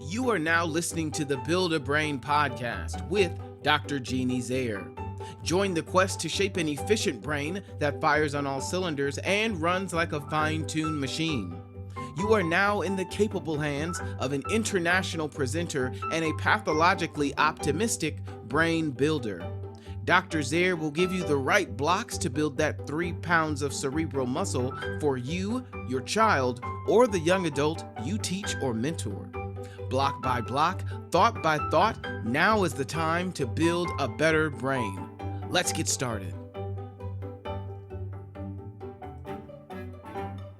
You are now listening to the Build a Brain podcast with Dr. Jeanne Zehr. Join the quest to shape an efficient brain that fires on all cylinders and runs like a fine-tuned machine. You are now in the capable hands of an international presenter and a pathologically optimistic brain builder. Dr. Zehr will give you the right blocks to build that 3 pounds of cerebral muscle for you, your child, or the young adult you teach or mentor. Block by block, thought by thought, now is the time to build a better brain. Let's get started.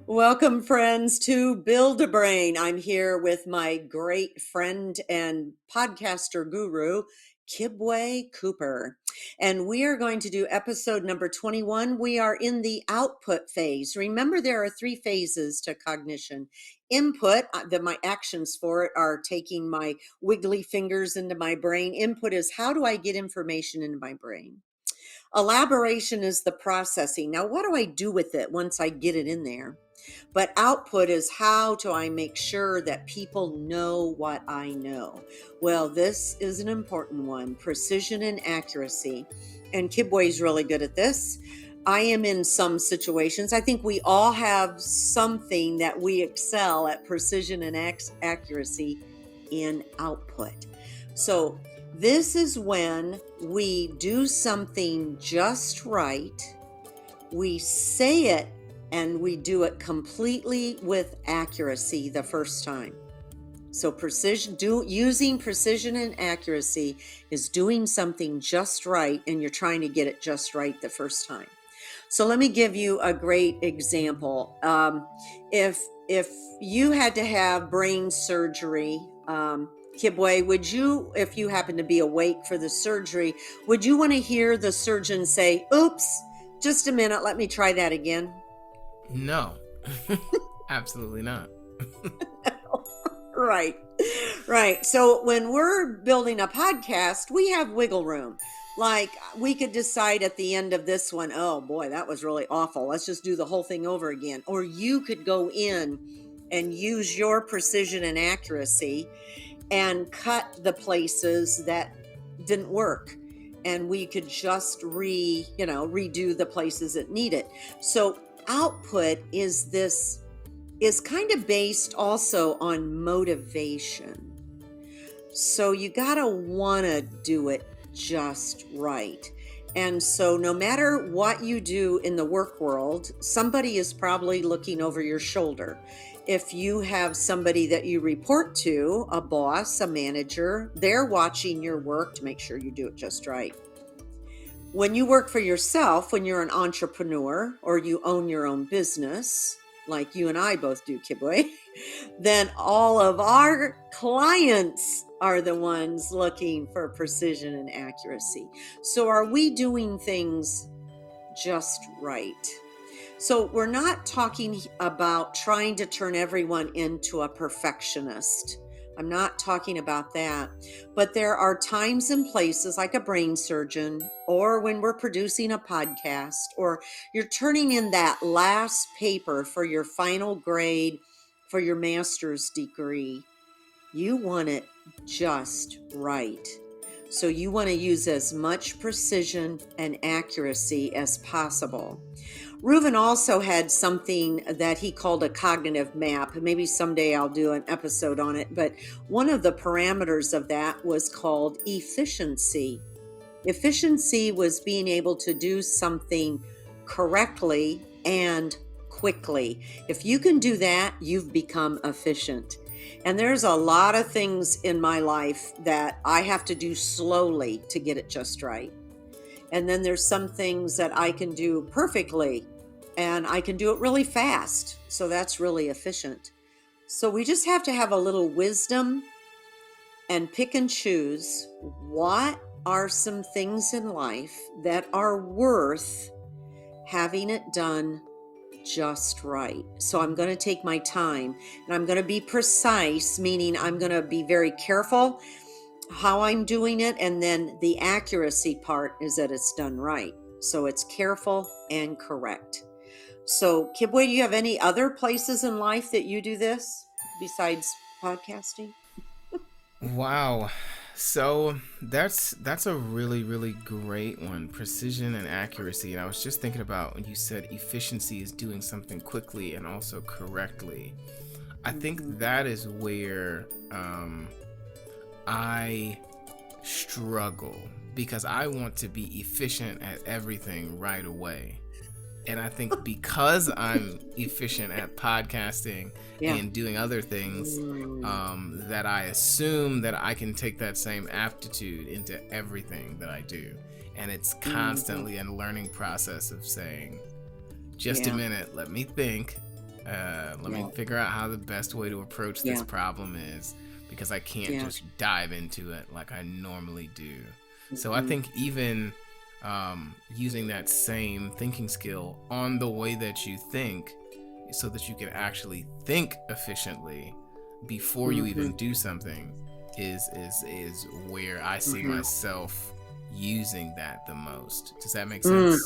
Welcome, friends, to Build a Brain. I'm here with my great friend and podcaster guru, Kibwe Cooper. And we are going to do episode number 21. We are in the output phase. Remember, there are 3 phases to cognition. Input, my actions for it are taking my wiggly fingers into my brain. Input is how do I get information into my brain? Elaboration is the processing. Now, what do I do with it once I get it in there? But output is how do I make sure that people know what I know? Well, this is an important one, precision and accuracy. And Kibwe's really good at this. I am in some situations. I think we all have something that we excel at precision and accuracy in output. So this is when we do something just right, we say it, and we do it completely with accuracy the first time. So using precision and accuracy is doing something just right, and you're trying to get it just right the first time. So let me give you a great example. If you had to have brain surgery, Kibwe, would you, if you happen to be awake for the surgery, would you want to hear the surgeon say, "Oops, just a minute, let me try that again"? No, absolutely not. Right. So when we're building a podcast, we have wiggle room. Like we could decide at the end of this one, oh boy, that was really awful. Let's just do the whole thing over again. Or you could go in and use your precision and accuracy and cut the places that didn't work. And we could just redo the places that need it. So output is kind of based also on motivation. So you gotta wanna do it just right. And so no matter what you do in the work world, somebody is probably looking over your shoulder. If you have somebody that you report to, a boss, a manager, they're watching your work to make sure you do it just right. When you work for yourself, when you're an entrepreneur or you own your own business, like you and I both do, Kibwe, then all of our clients are the ones looking for precision and accuracy. So are we doing things just right? So we're not talking about trying to turn everyone into a perfectionist. I'm not talking about that. But there are times and places like a brain surgeon, or when we're producing a podcast, or you're turning in that last paper for your final grade for your master's degree. You want it just right. So you want to use as much precision and accuracy as possible. Reuven also had something that he called a cognitive map. Maybe someday I'll do an episode on it, but one of the parameters of that was called efficiency. Efficiency was being able to do something correctly and quickly. If you can do that, you've become efficient. And there's a lot of things in my life that I have to do slowly to get it just right. And then there's some things that I can do perfectly and I can do it really fast. So that's really efficient. So we just have to have a little wisdom and pick and choose what are some things in life that are worth having it done just right. So I'm going to take my time and I'm going to be precise, meaning I'm going to be very careful how I'm doing it. And then the accuracy part is that it's done right. So it's careful and correct. So Kibwe, do you have any other places in life that you do this besides podcasting? Wow. So that's a really, really great one. Precision and accuracy. And I was just thinking about when you said efficiency is doing something quickly and also correctly. I think that is where I struggle, because I want to be efficient at everything right away. And I think because I'm efficient at podcasting and doing other things, that I assume that I can take that same aptitude into everything that I do. And it's constantly a learning process of saying, just a minute, let me think. Let me figure out how the best way to approach this problem is, because I can't just dive into it like I normally do. So I think even using that same thinking skill on the way that you think, so that you can actually think efficiently before you even do something, is where I see myself using that the most. Does that make sense?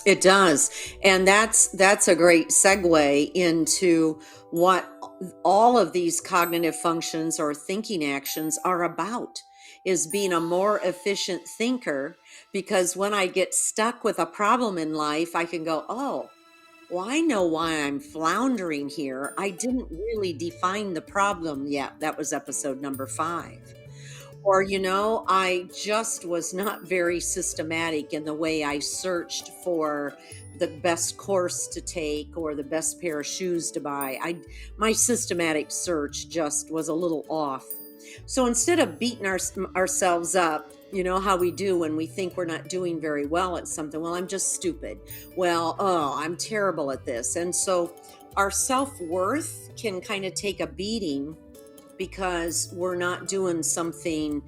It does. And that's a great segue into what all of these cognitive functions or thinking actions are about, is being a more efficient thinker. Because when I get stuck with a problem in life, I can go, oh, well, I know why I'm floundering here. I didn't really define the problem yet. That was episode number 5. Or, I just was not very systematic in the way I searched for the best course to take or the best pair of shoes to buy. My systematic search just was a little off. So instead of beating ourselves up, how we do when we think we're not doing very well at something. Well, I'm just stupid. Well, I'm terrible at this. And so our self-worth can kind of take a beating because we're not doing something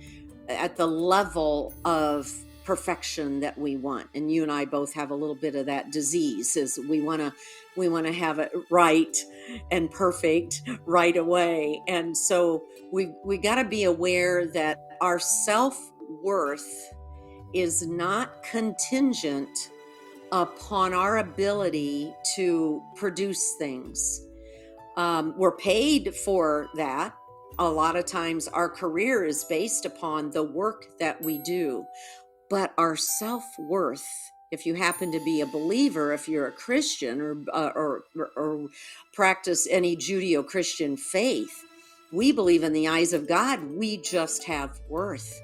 at the level of perfection that we want. And you and I both have a little bit of that disease, is we want to have it right and perfect right away. And so we got to be aware that our self-worth is not contingent upon our ability to produce things. We're paid for that. A lot of times our career is based upon the work that we do, but our self-worth, if you happen to be a believer, if you're a Christian or practice any Judeo-Christian faith, we believe in the eyes of God, we just have worth.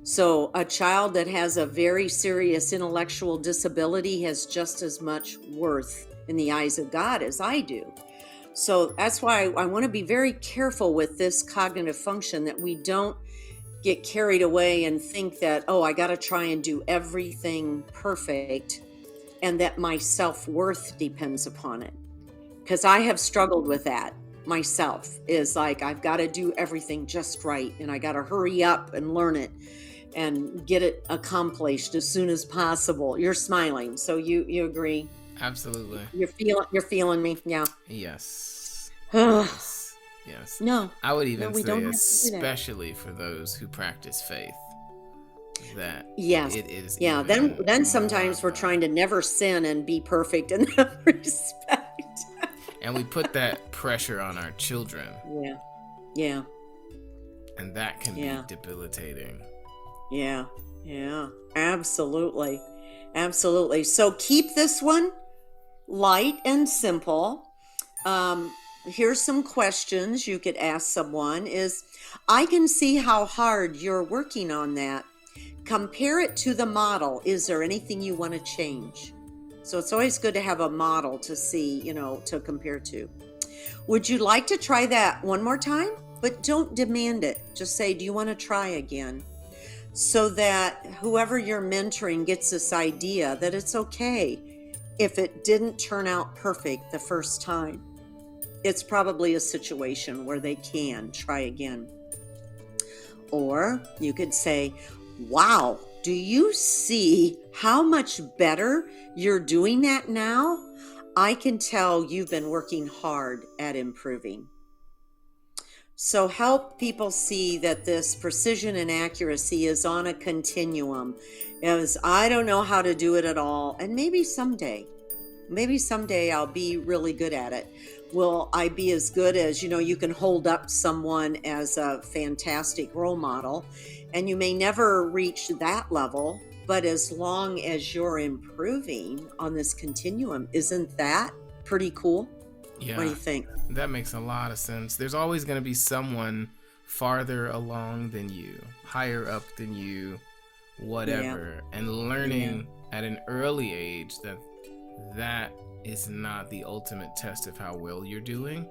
So a child that has a very serious intellectual disability has just as much worth in the eyes of God as I do. So that's why I want to be very careful with this cognitive function, that we don't get carried away and think that, oh, I got to try and do everything perfect, and that my self-worth depends upon it. Because I have struggled with that myself, is like, I've got to do everything just right, and I got to hurry up and learn it and get it accomplished as soon as possible. You're smiling, so you agree? Absolutely. You're feeling me? Yeah. Yes. Yes. No. I would even say, especially for those who practice faith, that it is. Yeah. Then sometimes we're trying to never sin and be perfect in that respect. And we put that pressure on our children. Yeah. Yeah. And that can be debilitating. Yeah. Yeah. Absolutely. Absolutely. So keep this one light and simple. Here's some questions you could ask someone is, I can see how hard you're working on that. Compare it to the model. Is there anything you want to change? So it's always good to have a model to see, to compare to. Would you like to try that one more time? But don't demand it. Just say, do you want to try again? So that whoever you're mentoring gets this idea that it's okay if it didn't turn out perfect the first time. It's probably a situation where they can try again. Or you could say, wow, do you see how much better you're doing that now? I can tell you've been working hard at improving. So help people see that this precision and accuracy is on a continuum. As I don't know how to do it at all, and maybe someday. maybe someday I'll be really good at it. Will I be as good as, you can hold up someone as a fantastic role model, and you may never reach that level, but as long as you're improving on this continuum, isn't that pretty cool? Yeah. What do you think? That makes a lot of sense. There's always going to be someone farther along than you, higher up than you, whatever. And learning at an early age that is not the ultimate test of how well you're doing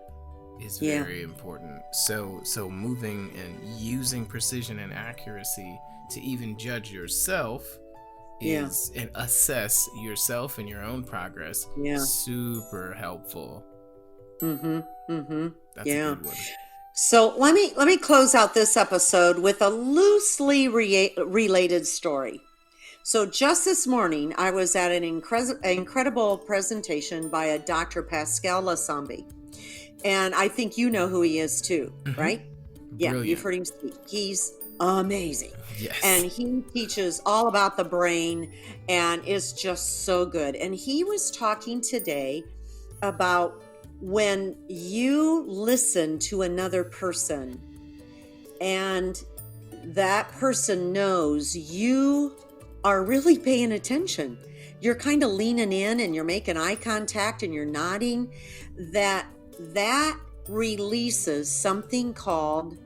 is very important. So moving and using precision and accuracy to even judge yourself is and assess yourself and your own progress. Super helpful. That's a good one. So let me close out this episode with a loosely related story. So just this morning, I was at an incredible presentation by a Dr. Pascal Lassambe. And I think you know who he is too, right? Yeah, Brilliant. You've heard him speak. He's amazing. Yes. And he teaches all about the brain and is just so good. And he was talking today about when you listen to another person and that person knows you are really paying attention, you're kind of leaning in and you're making eye contact and you're nodding, that releases something called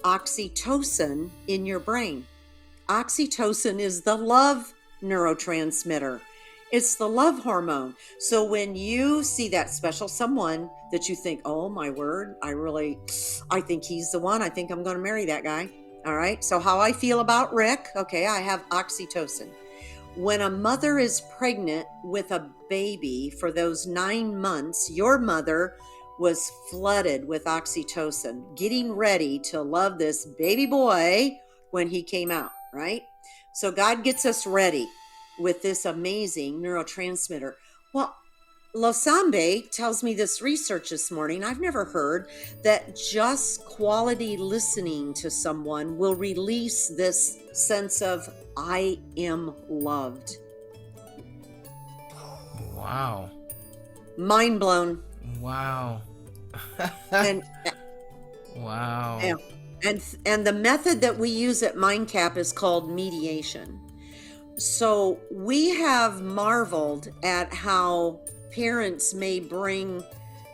oxytocin in your brain. Oxytocin is the love neurotransmitter. It's the love hormone. So when you see that special someone that you think, oh my word, I think he's the one. I think I'm going to marry that guy. All right. So how I feel about Rick. Okay. I have oxytocin. When a mother is pregnant with a baby for those 9 months, your mother was flooded with oxytocin, getting ready to love this baby boy when he came out, right? So God gets us ready with this amazing neurotransmitter. Well, Lassambe tells me this research this morning I've never heard, that just quality listening to someone will release this sense of I am loved. Wow. Mind blown. Wow. And wow. And the method that we use at MindCAP is called mediation. So we have marveled at how parents may bring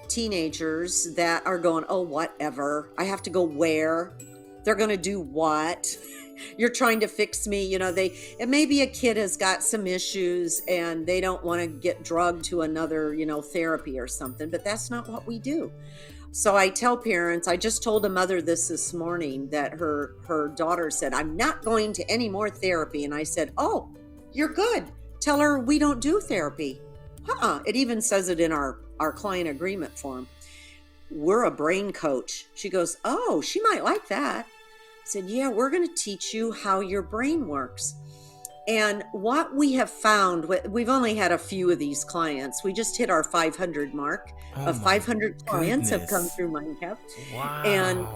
teenagers that are going, oh, whatever. I have to go where? They're going to do what? You're trying to fix me. It may be a kid has got some issues and they don't want to get drugged to another, therapy or something, but that's not what we do. So I tell parents, I just told a mother this morning that her daughter said, I'm not going to any more therapy. And I said, oh, you're good. Tell her we don't do therapy. It even says it in our client agreement form. We're a brain coach. She goes, oh, she might like that. I said, yeah, we're going to teach you how your brain works. And what we have found, we've only had a few of these clients. We just hit our 500 mark of 500 clients have come through MindCAP. Wow. And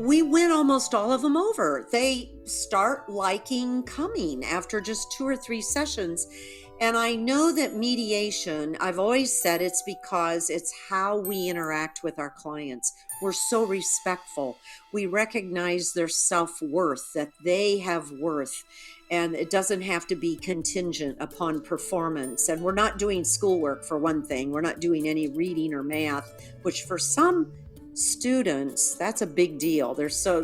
we win almost all of them over. They start liking coming after just 2 or 3 sessions. And I know that mediation, I've always said it's because it's how we interact with our clients. We're so respectful. We recognize their self-worth, that they have worth. And it doesn't have to be contingent upon performance. And we're not doing schoolwork, for one thing. We're not doing any reading or math, which for some students, that's a big deal.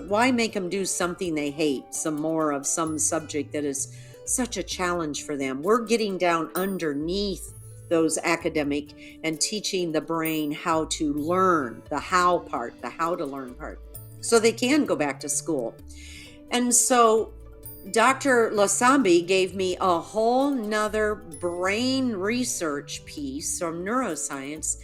Why make them do something they hate, some more of some subject that is such a challenge for them? We're getting down underneath those academic and teaching the brain how to learn, the how part, the how to learn part, so they can go back to school. And so Dr. Lassambe gave me a whole nother brain research piece from neuroscience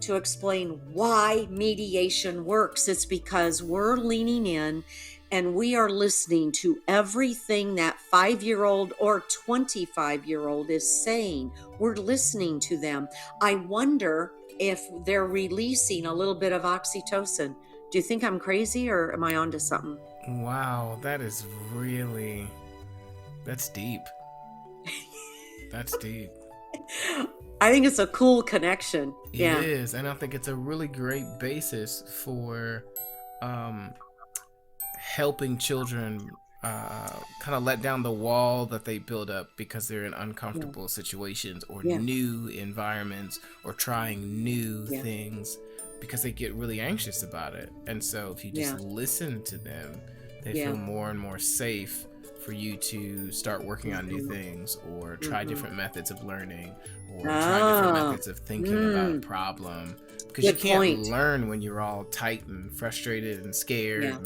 to explain why mediation works. It's because we're leaning in and we are listening to everything that 5-year-old or 25-year-old is saying. We're listening to them. I wonder if they're releasing a little bit of oxytocin. Do you think I'm crazy or am I onto something? Wow, that's deep. That's deep. I think it's a cool connection. It is, and I think it's a really great basis for helping children kind of let down the wall that they build up because they're in uncomfortable situations or new environments or trying new things, because they get really anxious about it. And so if you just listen to them, they feel more and more safe for you to start working on new things or try different methods of learning or try different methods of thinking about a problem, because you can't learn when you're all tight and frustrated and scared.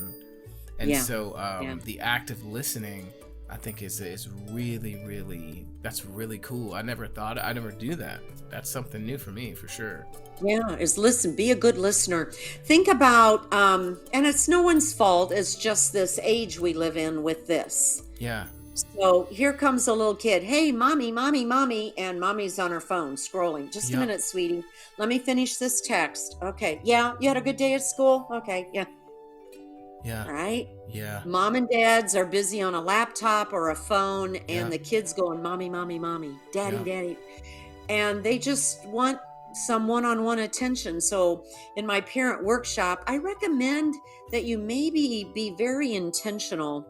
So the act of listening, I think is really, really, that's really cool. I never do that. That's something new for me, for sure. Yeah, is listen, be a good listener. Think about, and it's no one's fault, it's just this age we live in with this. Yeah. So here comes a little kid. Hey, mommy, mommy, mommy. And mommy's on her phone scrolling. Just a minute, sweetie. Let me finish this text. Okay. Yeah. You had a good day at school? Okay. Yeah. Yeah. Right? Yeah. Mom and dads are busy on a laptop or a phone, and the kids going, mommy, mommy, mommy, daddy, daddy. And they just want some one-on-one attention. So in my parent workshop, I recommend that you maybe be very intentional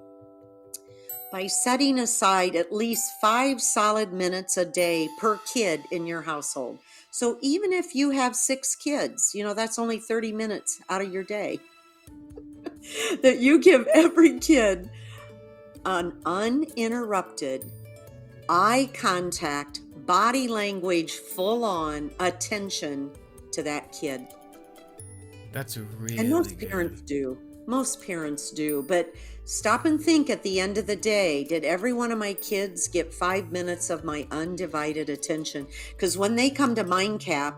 by setting aside at least 5 solid minutes a day per kid in your household. So even if you have 6 kids, that's only 30 minutes out of your day. That you give every kid an uninterrupted eye contact, body language, full on attention to that kid. That's really And most parents do. But stop and think at the end of the day, did every one of my kids get 5 minutes of my undivided attention? Because when they come to MindCAP,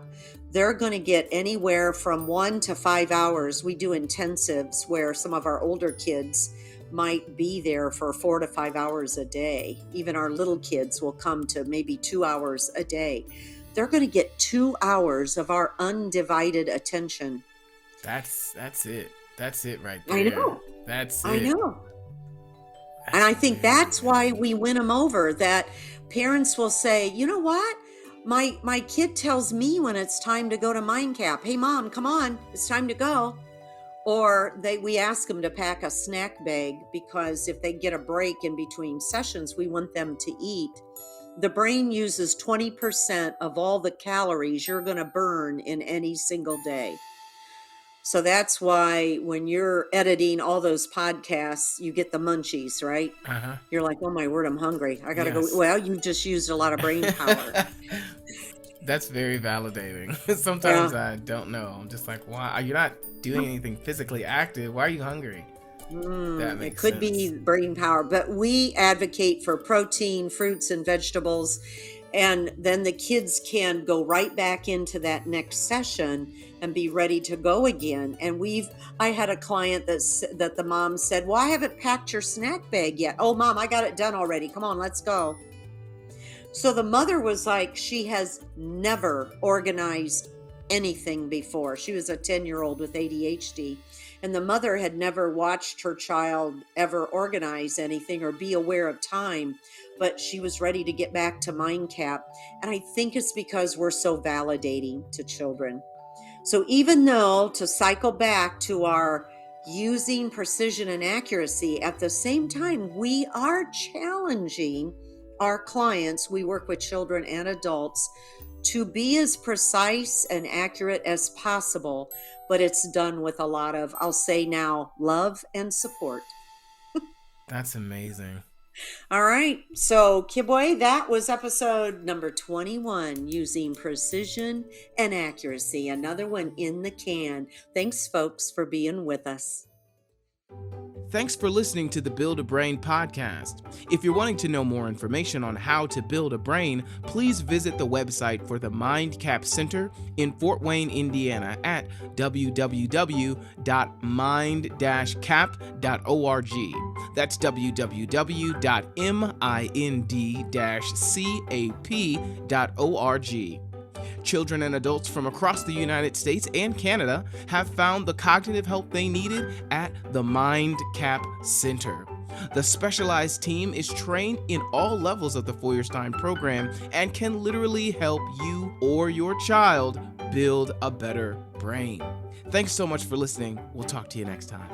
they're going to get anywhere from 1 to 5 hours. We do intensives where some of our older kids might be there for 4 to 5 hours a day. Even our little kids will come to maybe 2 hours a day. They're going to get 2 hours of our undivided attention. That's it. That's it right there. I know. That's it. I know. And I think that's why we win them over, that parents will say, you know what? My kid tells me when it's time to go to MindCAP. Hey, Mom, come on. It's time to go. Or we ask them to pack a snack bag, because if they get a break in between sessions, we want them to eat. The brain uses 20% of all the calories you're going to burn in any single day. So that's why when you're editing all those podcasts, you get the munchies, right? Uh-huh. You're like, oh my word, I'm hungry. I got to go. Well, you just used a lot of brain power. That's very validating. Sometimes I don't know. I'm just like, why? You're not doing anything physically active. Why are you hungry? That makes sense. It could be brain power, but we advocate for protein, fruits, and vegetables. And then the kids can go right back into that next session and be ready to go again. And I had a client that the mom said, well, I haven't packed your snack bag yet. Oh, Mom, I got it done already. Come on, let's go. So the mother was like, she has never organized anything before. She was a 10-year-old with ADHD. And the mother had never watched her child ever organize anything or be aware of time. But she was ready to get back to MindCAP. And I think it's because we're so validating to children. So even though, to cycle back to our using precision and accuracy, at the same time, we are challenging our clients, we work with children and adults, to be as precise and accurate as possible. But it's done with a lot of, I'll say now, love and support. That's amazing. All right. So, Kibwe, that was episode number 21, using precision and accuracy. Another one in the can. Thanks, folks, for being with us. Thanks for listening to the Build a Brain podcast. If you're wanting to know more information on how to build a brain, please visit the website for the MindCAP Center in Fort Wayne, Indiana at www.mind-cap.org. That's www.mind-cap.org. Children and adults from across the United States and Canada have found the cognitive help they needed at the MindCAP Center. The specialized team is trained in all levels of the Feuerstein program and can literally help you or your child build a better brain. Thanks so much for listening. We'll talk to you next time.